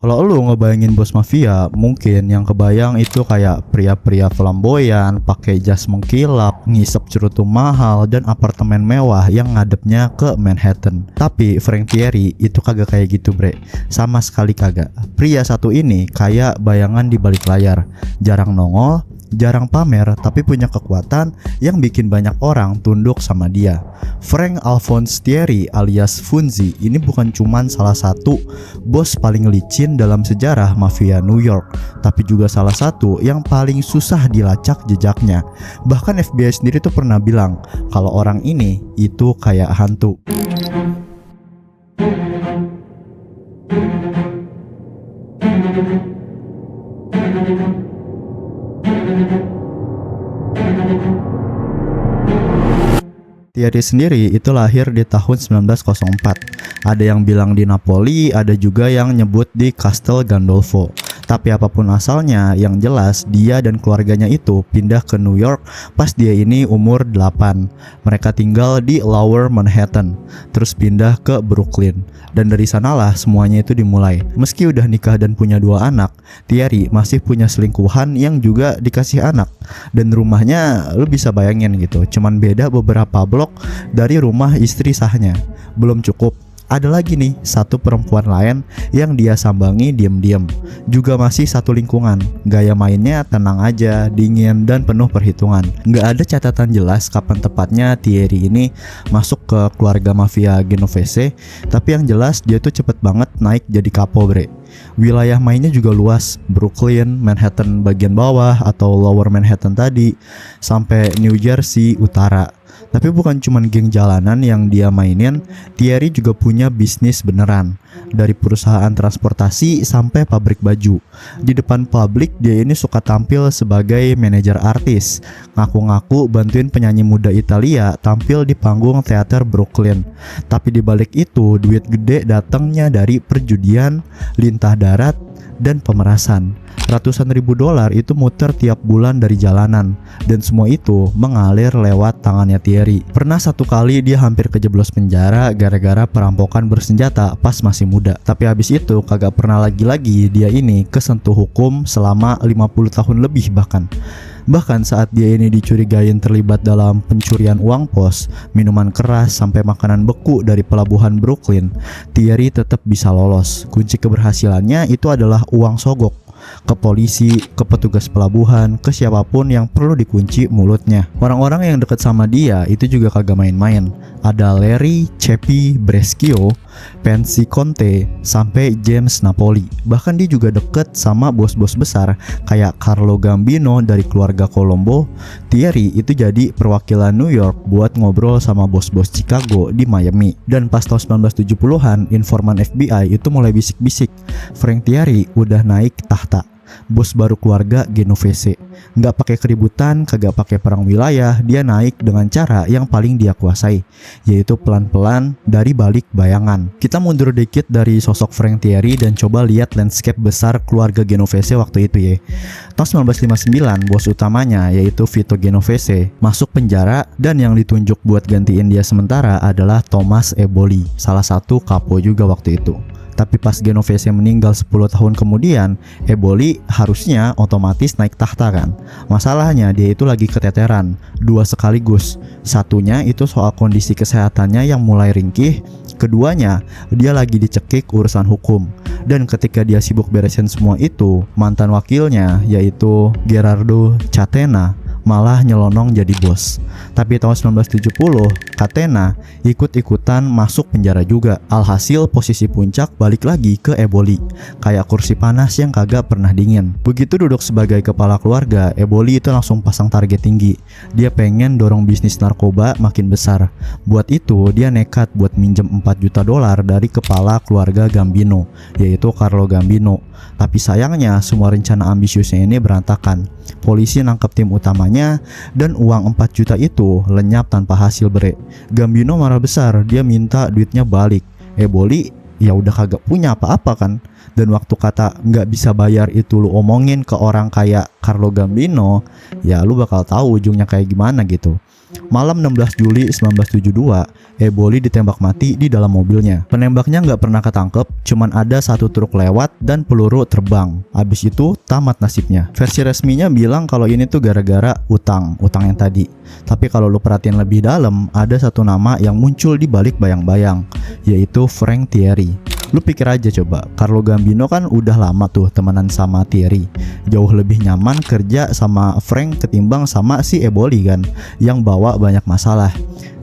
Kalau lu ngebayangin bos mafia, mungkin yang kebayang itu kayak pria-pria flamboyan, pakai jas mengkilap, ngisep cerutu mahal, dan apartemen mewah yang ngadepnya ke Manhattan. Tapi Frank Tieri itu kagak kayak gitu, bre. Sama sekali kagak. Pria satu ini kayak bayangan di balik layar, jarang nongol, jarang pamer, tapi punya kekuatan yang bikin banyak orang tunduk sama dia. Frank Alphonse Tieri alias Funzi ini bukan cuman salah satu bos paling licin dalam sejarah mafia New York, tapi juga salah satu yang paling susah dilacak jejaknya. Bahkan FBI sendiri tuh pernah bilang kalau orang ini itu kayak hantu. Thierry sendiri itu lahir di tahun 1904. Ada yang bilang di Napoli, ada juga yang nyebut di Castel Gandolfo. Tapi apapun asalnya, yang jelas dia dan keluarganya itu pindah ke New York pas dia ini umur 8. Mereka tinggal di Lower Manhattan, terus pindah ke Brooklyn. Dan dari sanalah semuanya itu dimulai. Meski udah nikah dan punya 2 anak, Thierry masih punya selingkuhan yang juga dikasih anak. Dan rumahnya lu bisa bayangin gitu, cuman beda beberapa blok dari rumah istri sahnya. Belum cukup, ada lagi nih satu perempuan lain yang dia sambangi diam-diam. Juga masih satu lingkungan. Gaya mainnya tenang aja, dingin dan penuh perhitungan. Nggak ada catatan jelas kapan tepatnya Thierry ini masuk ke keluarga mafia Genovese. Tapi yang jelas dia tuh cepet banget naik jadi kapo, bre. Wilayah mainnya juga luas, Brooklyn, Manhattan bagian bawah atau Lower Manhattan tadi, sampai New Jersey utara. Tapi bukan cuma geng jalanan yang dia mainin, Thierry juga punya bisnis beneran. Dari perusahaan transportasi sampai pabrik baju. Di depan publik dia ini suka tampil sebagai manajer artis. Ngaku-ngaku bantuin penyanyi muda Italia tampil di panggung teater Brooklyn. Tapi di balik itu duit gede datangnya dari perjudian, lintah darat, dan pemerasan. Ratusan ribu dolar itu muter tiap bulan dari jalanan, dan semua itu mengalir lewat tangannya Thierry. Pernah satu kali dia hampir kejeblos penjara gara-gara perampokan bersenjata pas masih muda. Tapi habis itu kagak pernah lagi dia ini kesentuh hukum selama 50 tahun lebih bahkan. Bahkan saat dia ini dicurigain terlibat dalam pencurian uang pos, minuman keras, sampai makanan beku dari pelabuhan Brooklyn, Thierry tetap bisa lolos. Kunci keberhasilannya itu adalah uang sogok. Ke polisi, ke petugas pelabuhan, ke siapapun yang perlu dikunci mulutnya. Orang-orang yang dekat sama dia itu juga kagak main-main. Ada Larry, Cepi, Breschio, Pansy Conte, sampai James Napoli. Bahkan dia juga deket sama bos-bos besar kayak Carlo Gambino dari keluarga Colombo. Thierry itu jadi perwakilan New York buat ngobrol sama bos-bos Chicago di Miami. Dan pas tahun 1970-an, informan FBI itu mulai bisik-bisik, Frank Thierry udah naik tahta, bos baru keluarga Genovese. Nggak pakai keributan, kagak pakai perang wilayah, dia naik dengan cara yang paling dia kuasai, yaitu pelan-pelan dari balik bayangan. Kita mundur dikit dari sosok Frank Thierry dan coba lihat landscape besar keluarga Genovese waktu itu ya. Tahun 1959, bos utamanya yaitu Vito Genovese masuk penjara, dan yang ditunjuk buat gantiin dia sementara adalah Thomas Eboli, salah satu kapo juga waktu itu. Tapi pas Genovese meninggal 10 tahun kemudian, Eboli harusnya otomatis naik tahta kan. Masalahnya dia itu lagi keteteran, 2 sekaligus. Satunya itu soal kondisi kesehatannya yang mulai ringkih. Keduanya, dia lagi dicekik urusan hukum. Dan ketika dia sibuk beresin semua itu, mantan wakilnya yaitu Gerardo Catena malah nyelonong jadi bos. Tapi tahun 1970, Catena ikut-ikutan masuk penjara juga. Alhasil posisi puncak balik lagi ke Eboli, kayak kursi panas yang kagak pernah dingin. Begitu duduk sebagai kepala keluarga, Eboli itu langsung pasang target tinggi. Dia pengen dorong bisnis narkoba makin besar. Buat itu dia nekat buat minjem 4 juta dolar dari kepala keluarga Gambino, yaitu Carlo Gambino. Tapi sayangnya semua rencana ambisiusnya ini berantakan. Polisi nangkep tim utamanya, dan uang 4 juta itu lenyap tanpa hasil, bre. Gambino marah besar, dia minta duitnya balik. Eboli ya udah kagak punya apa-apa kan. Dan waktu kata nggak bisa bayar itu lu omongin ke orang kayak Carlo Gambino, ya lu bakal tahu ujungnya kayak gimana gitu. Malam 16 Juli 1972, Eboli ditembak mati di dalam mobilnya. Penembaknya nggak pernah ketangkep, cuman ada satu truk lewat dan peluru terbang. Abis itu tamat nasibnya. Versi resminya bilang kalau ini tuh gara-gara utang yang tadi. Tapi kalau lu perhatiin lebih dalam, ada satu nama yang muncul di balik bayang-bayang, yaitu Frank Thierry. Lu pikir aja coba, Carlo Gambino kan udah lama tuh temenan sama Thierry. Jauh lebih nyaman kerja sama Frank ketimbang sama si Eboli kan, yang bawa banyak masalah.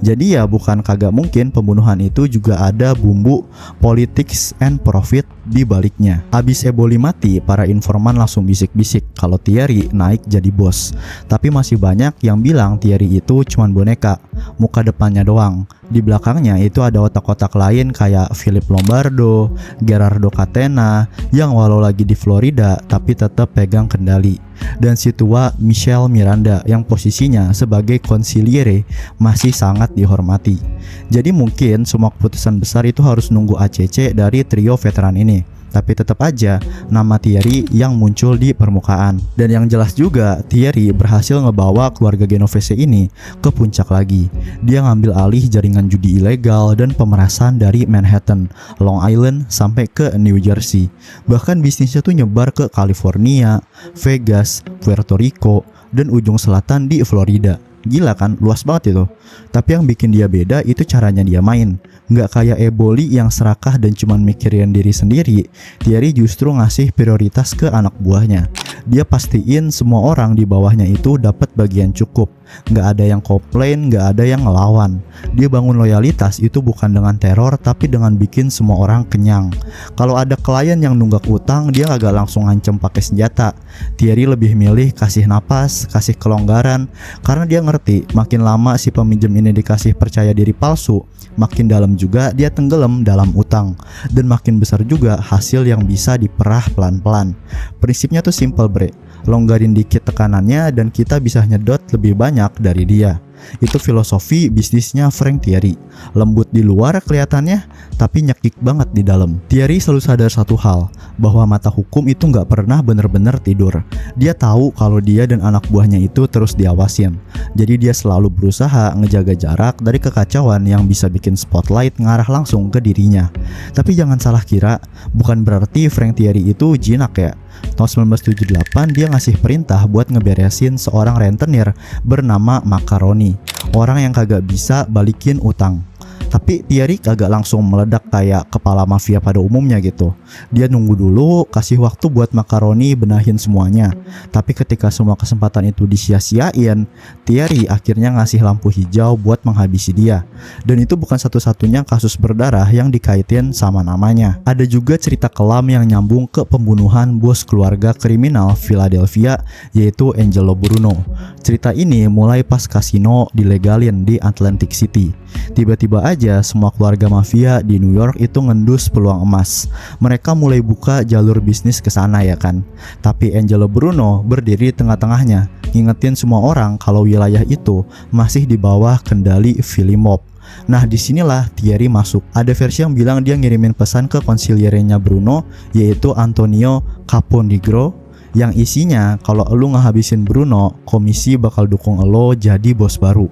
Jadi ya bukan kagak mungkin pembunuhan itu juga ada bumbu politics and profit di baliknya. Abis Eboli mati, para informan langsung bisik-bisik kalau Thierry naik jadi bos. Tapi masih banyak yang bilang Thierry itu cuman boneka, muka depannya doang. Di belakangnya itu ada otak-otak lain kayak Philip Lombardo, Gerardo Catena, yang walau lagi di Florida tapi tetap pegang kendali. Dan si tua Michelle Miranda yang posisinya sebagai konsiliere masih sangat dihormati. Jadi mungkin semua keputusan besar itu harus nunggu ACC dari trio veteran ini. Tapi tetap aja nama Thierry yang muncul di permukaan. Dan yang jelas juga Thierry berhasil ngebawa keluarga Genovese ini ke puncak lagi. Dia ngambil alih jaringan judi ilegal dan pemerasan dari Manhattan, Long Island sampai ke New Jersey. Bahkan bisnisnya tuh nyebar ke California, Vegas, Puerto Rico, dan ujung selatan di Florida. Gila kan, luas banget itu. Tapi yang bikin dia beda itu caranya dia main. Nggak kayak Eboli yang serakah dan cuman mikirin diri sendiri. Thierry justru ngasih prioritas ke anak buahnya. Dia pastiin semua orang di bawahnya itu dapat bagian cukup. Nggak ada yang komplain, nggak ada yang ngelawan. Dia bangun loyalitas itu bukan dengan teror, tapi dengan bikin semua orang kenyang. Kalau ada klien yang nunggak utang, dia agak langsung ngancem pakai senjata. Thierry lebih milih kasih napas, kasih kelonggaran, karena dia ngerti makin lama si peminjam ini dikasih percaya diri palsu, makin dalam juga dia tenggelam dalam utang, dan makin besar juga hasil yang bisa diperah pelan-pelan. Prinsipnya tuh simple bre, longgarin dikit tekanannya dan kita bisa nyedot lebih banyak dari dia. Itu filosofi bisnisnya Frank Thierry. Lembut di luar kelihatannya, tapi nyekik banget di dalam. Thierry selalu sadar satu hal, bahwa mata hukum itu nggak pernah bener-bener tidur. Dia tahu kalau dia dan anak buahnya itu terus diawasin. Jadi dia selalu berusaha ngejaga jarak dari kekacauan yang bisa bikin spotlight ngarah langsung ke dirinya. Tapi jangan salah kira, bukan berarti Frank Thierry itu jinak ya. Tahun 1978 dia ngasih perintah buat ngeberesin seorang rentenir bernama Macaroni, orang yang kagak bisa balikin utang. Tapi Thierry kagak langsung meledak kayak kepala mafia pada umumnya gitu. Dia nunggu dulu, kasih waktu buat Macaroni benahin semuanya. Tapi ketika semua kesempatan itu disia-siain, Thierry akhirnya ngasih lampu hijau buat menghabisi dia. Dan itu bukan satu-satunya kasus berdarah yang dikaitin sama namanya. Ada juga cerita kelam yang nyambung ke pembunuhan bos keluarga kriminal Philadelphia, yaitu Angelo Bruno. Cerita ini mulai pas kasino dilegalin di Atlantic City. Tiba-tiba aja semua keluarga mafia di New York itu ngendus peluang emas. Mereka mulai buka jalur bisnis ke sana ya kan. Tapi Angelo Bruno berdiri tengah-tengahnya, ngingetin semua orang kalau wilayah itu masih di bawah kendali Philly Mob. Nah disinilah Thierry masuk. Ada versi yang bilang dia ngirimin pesan ke konsiliernya Bruno, yaitu Antonio Caponigro, yang isinya kalau elu ngehabisin Bruno, komisi bakal dukung elo jadi bos baru.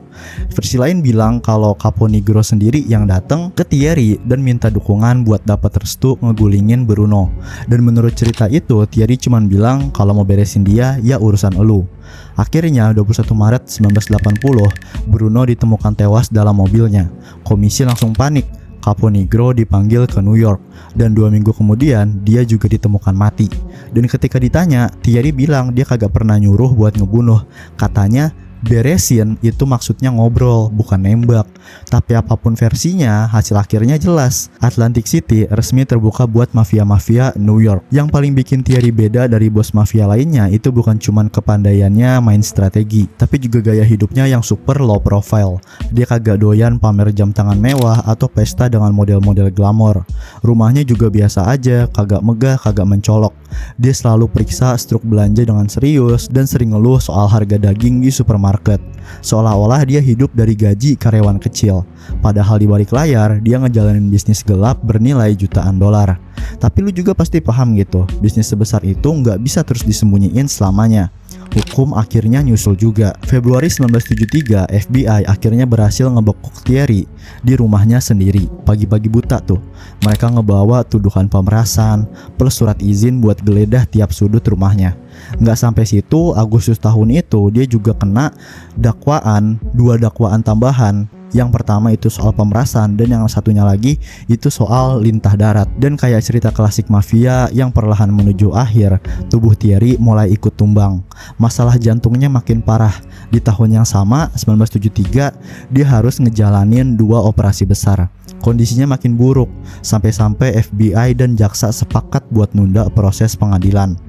Versi lain bilang kalau Caponigro sendiri yang dateng ke Thierry dan minta dukungan buat dapat restu ngegulingin Bruno. Dan menurut cerita itu Thierry cuman bilang kalau mau beresin dia ya urusan elu. Akhirnya 21 Maret 1980 Bruno ditemukan tewas dalam mobilnya. Komisi langsung panik. Caponigro dipanggil ke New York dan 2 minggu kemudian dia juga ditemukan mati. Dan ketika ditanya, Thierry bilang dia kagak pernah nyuruh buat ngebunuh. Katanya beresin itu maksudnya ngobrol, bukan nembak. Tapi apapun versinya, hasil akhirnya jelas. Atlantic City resmi terbuka buat mafia-mafia New York. Yang paling bikin Thierry beda dari bos mafia lainnya itu bukan cuman kepandaiannya main strategi, tapi juga gaya hidupnya yang super low profile. Dia kagak doyan pamer jam tangan mewah atau pesta dengan model-model glamor. Rumahnya juga biasa aja, kagak megah, kagak mencolok. Dia selalu periksa struk belanja dengan serius dan sering ngeluh soal harga daging di supermarket. Seolah-olah dia hidup dari gaji karyawan kecil. Padahal di balik layar dia ngejalanin bisnis gelap bernilai jutaan dolar. Tapi lu juga pasti paham gitu, bisnis sebesar itu nggak bisa terus disembunyiin selamanya. Hukum akhirnya nyusul juga. Februari 1973, FBI akhirnya berhasil ngebekuk Thierry di rumahnya sendiri. Pagi-pagi buta tuh. Mereka ngebawa tuduhan pemerasan plus surat izin buat geledah tiap sudut rumahnya. Nggak sampai situ, Agustus tahun itu dia juga kena dua dakwaan tambahan. Yang pertama itu soal pemerasan dan yang satunya lagi itu soal lintah darat. Dan kayak cerita klasik mafia yang perlahan menuju akhir, tubuh Thierry mulai ikut tumbang. Masalah jantungnya makin parah. Di tahun yang sama, 1973, dia harus ngejalanin 2 operasi besar. Kondisinya makin buruk, sampai-sampai FBI dan jaksa sepakat buat nunda proses pengadilan.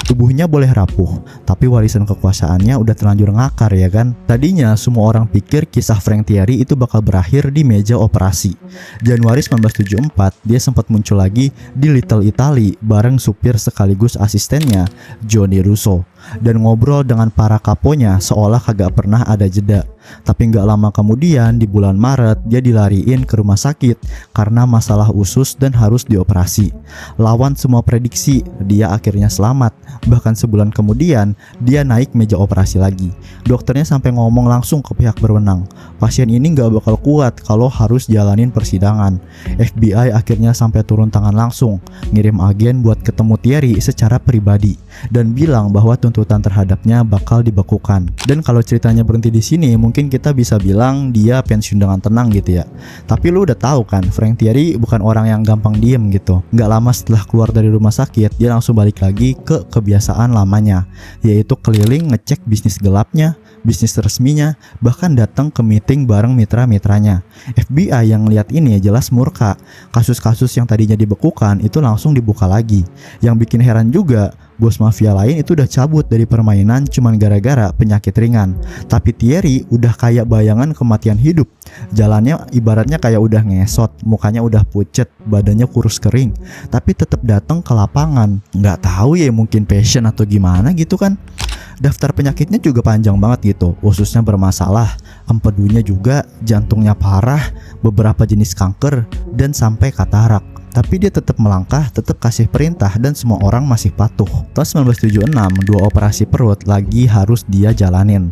Tubuhnya boleh rapuh, tapi warisan kekuasaannya udah terlanjur ngakar ya kan. Tadinya semua orang pikir kisah Frank Thierry itu bakal berakhir di meja operasi. Januari 1974 dia sempat muncul lagi di Little Italy bareng supir sekaligus asistennya Johnny Russo dan ngobrol dengan para kaponya seolah kagak pernah ada jeda. Tapi nggak lama kemudian di bulan Maret dia dilariin ke rumah sakit karena masalah usus dan harus dioperasi. Lawan semua prediksi, dia akhirnya selamat. Bahkan sebulan kemudian dia naik meja operasi lagi. Dokternya sampai ngomong langsung ke pihak berwenang, pasien ini nggak bakal kuat kalau harus jalanin persidangan. FBI akhirnya sampai turun tangan langsung, ngirim agen buat ketemu Thierry secara pribadi dan bilang bahwa tuntutan terhadapnya bakal dibekukan. Dan kalau ceritanya berhenti di sini, mungkin kita bisa bilang dia pensiun dengan tenang gitu ya. Tapi lu udah tahu kan, Frank Thierry bukan orang yang gampang diem gitu. Nggak lama setelah keluar dari rumah sakit, dia langsung balik lagi ke kebiasaan lamanya, yaitu keliling ngecek bisnis gelapnya, bisnis resminya, bahkan datang ke meeting bareng mitra-mitranya. FBI yang lihat ini jelas murka. Kasus-kasus yang tadinya dibekukan itu langsung dibuka lagi. Yang bikin heran juga, bos mafia lain itu udah cabut dari permainan cuman gara-gara penyakit ringan. Tapi Thierry udah kayak bayangan kematian hidup. Jalannya ibaratnya kayak udah ngesot, mukanya udah pucet, badannya kurus kering, tapi tetap datang ke lapangan. Nggak tahu ya, mungkin passion atau gimana gitu kan. Daftar penyakitnya juga panjang banget gitu. Ususnya bermasalah, empedunya juga, jantungnya parah, beberapa jenis kanker, dan sampai katarak. Tapi dia tetap melangkah, tetap kasih perintah, dan semua orang masih patuh. Tahun 1976, 2 operasi perut lagi harus dia jalanin.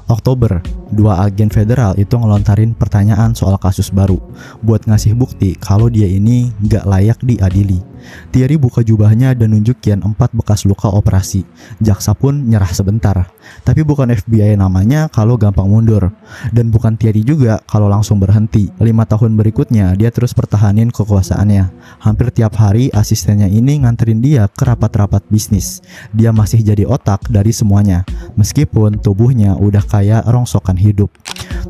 Oktober, 2 agen federal itu ngelontarin pertanyaan soal kasus baru buat ngasih bukti kalau dia ini nggak layak diadili. Thierry buka jubahnya dan nunjukin 4 bekas luka operasi. Jaksa pun nyerah sebentar. Tapi bukan FBI namanya kalau gampang mundur. Dan bukan Thierry juga kalau langsung berhenti. 5 tahun berikutnya dia terus pertahanin kekuasaannya. Hampir tiap hari asistennya ini nganterin dia ke rapat-rapat bisnis. Dia masih jadi otak dari semuanya, meskipun tubuhnya udah kayak rongsokan hidup.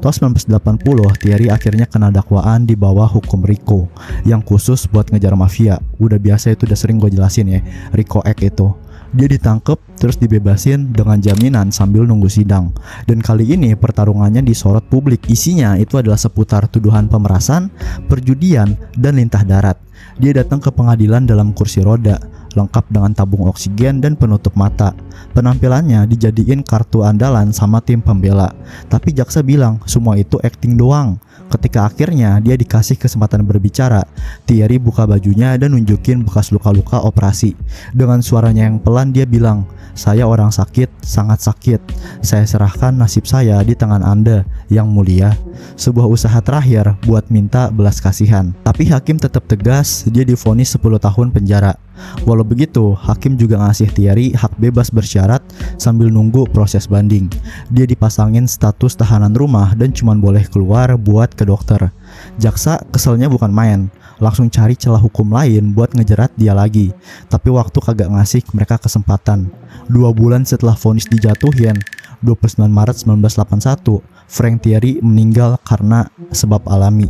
Tahun 1980, Thierry akhirnya kena dakwaan di bawah hukum RICO yang khusus buat ngejar mafia. Udah biasa, itu udah sering gue jelasin ya, RICO Act itu. Dia ditangkap terus dibebasin dengan jaminan sambil nunggu sidang. Dan kali ini pertarungannya disorot publik. Isinya itu adalah seputar tuduhan pemerasan, perjudian, dan lintah darat. Dia datang ke pengadilan dalam kursi roda, lengkap dengan tabung oksigen dan penutup mata. Penampilannya dijadiin kartu andalan sama tim pembela. Tapi jaksa bilang semua itu acting doang. Ketika akhirnya dia dikasih kesempatan berbicara, Thierry buka bajunya dan nunjukin bekas luka-luka operasi. Dengan suaranya yang pelan dia bilang, "Saya orang sakit, sangat sakit. Saya serahkan nasib saya di tangan Anda, yang mulia." Sebuah usaha terakhir buat minta belas kasihan. Tapi hakim tetap tegas, dia divonis 10 tahun penjara. Walau begitu, hakim juga ngasih Thierry hak bebas bersyarat sambil nunggu proses banding. Dia dipasangin status tahanan rumah dan cuma boleh keluar buat ke dokter. Jaksa keselnya bukan main, langsung cari celah hukum lain buat ngejerat dia lagi. Tapi waktu kagak ngasih mereka kesempatan. 2 bulan setelah vonis dijatuhin, 29 Maret 1981, Frank Thierry meninggal karena sebab alami.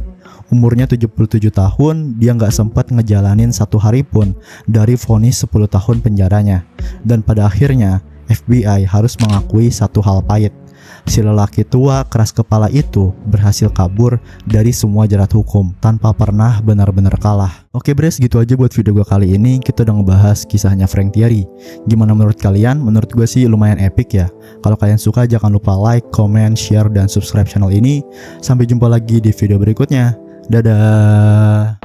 Umurnya 77 tahun, dia nggak sempat ngejalanin 1 hari pun dari vonis 10 tahun penjaranya. Dan pada akhirnya, FBI harus mengakui satu hal pahit. Si lelaki tua keras kepala itu berhasil kabur dari semua jerat hukum tanpa pernah benar-benar kalah. Oke bres, gitu aja buat video gue kali ini. Kita udah ngebahas kisahnya Frank Thierry. Gimana menurut kalian? Menurut gue sih lumayan epic ya. Kalau kalian suka jangan lupa like, comment, share, dan subscribe channel ini. Sampai jumpa lagi di video berikutnya. Dadah.